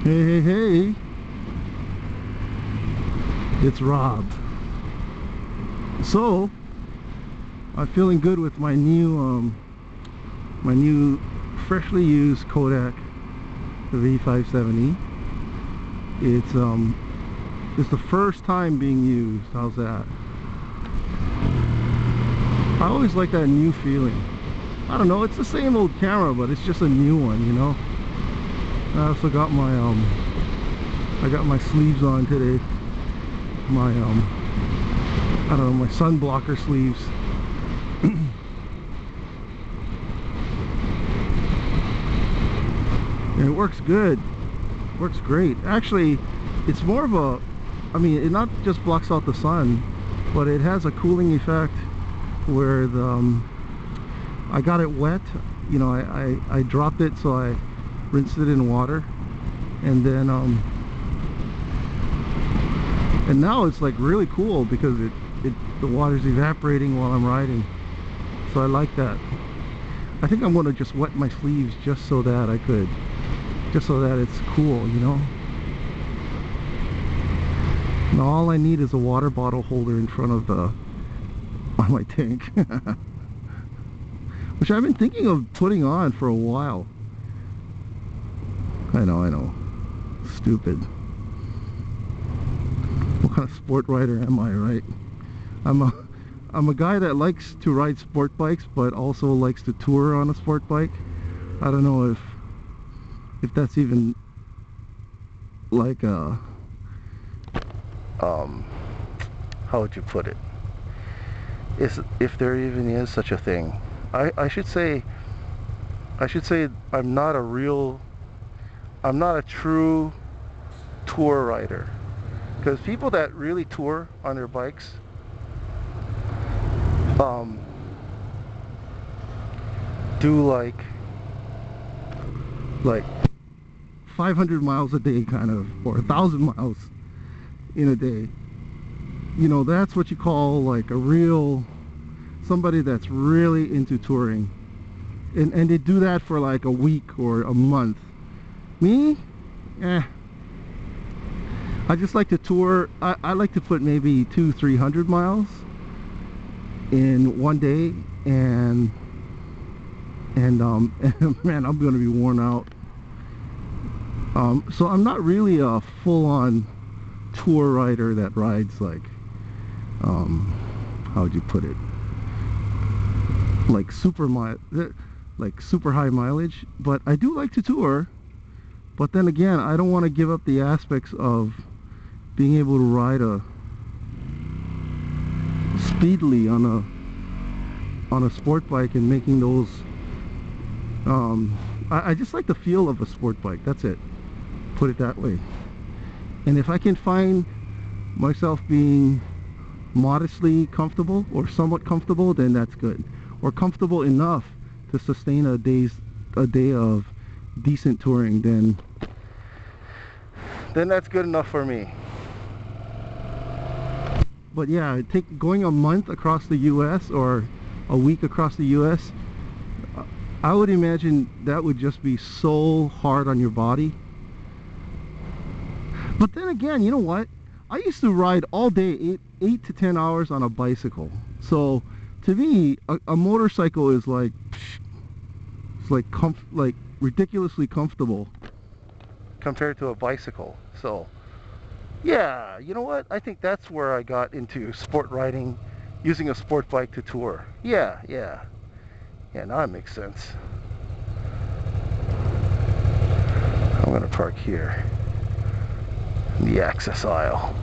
Hey, hey, hey. It's Rob. So, I'm feeling good with my new freshly used Kodak V570. It's the first time being used. How's that? I always like that new feeling. I don't know, it's the same old camera, but it's just a new one, you know. I also got my I got my sleeves on today. My I don't know, my sun blocker sleeves. And it works good. Works great. Actually, it's more of a, I mean, it not just blocks out the sun, but it has a cooling effect where the I got it wet. You know, I dropped it, so I rinsed it in water, and then and now it's like really cool because the water's evaporating while I'm riding. So I like that. I think I'm going to just wet my sleeves just so that just so that it's cool, you know. Now all I need is a water bottle holder in front of on my tank. Which I've been thinking of putting on for a while. I know. Stupid. What kind of sport rider am I, right? I'm a guy that likes to ride sport bikes, but also likes to tour on a sport bike. I don't know if that's even like a how would you put it? If there even is such a thing. I should say I'm not a true tour rider, because people that really tour on their bikes do like 500 miles a day, kind of, or 1,000 miles in a day. You know, that's what you call like a real somebody that's really into touring, and they do that for like a week or a month. Me, I just like to tour. I like to put maybe 200-300 miles in one day, and man, I'm gonna be worn out. So I'm not really a full-on tour rider that rides like how would you put it, like super high mileage. But I do like to tour, but then again, I don't want to give up the aspects of being able to ride speedily on a sport bike and making those I just like the feel of a sport bike. That's it, put it that way. And if I can find myself being modestly comfortable or somewhat comfortable, then that's good, or comfortable enough to sustain a day of decent touring, then that's good enough for me. But yeah, going a month across the US or a week across the US, I would imagine that would just be so hard on your body. But then again, you know what? I used to ride all day, 8 to 10 hours on a bicycle. So to me, a motorcycle is like, it's like ridiculously comfortable compared to a bicycle. So yeah, you know what? I think that's where I got into sport riding, using a sport bike to tour. Yeah, now it makes sense. I'm gonna park here in the access aisle.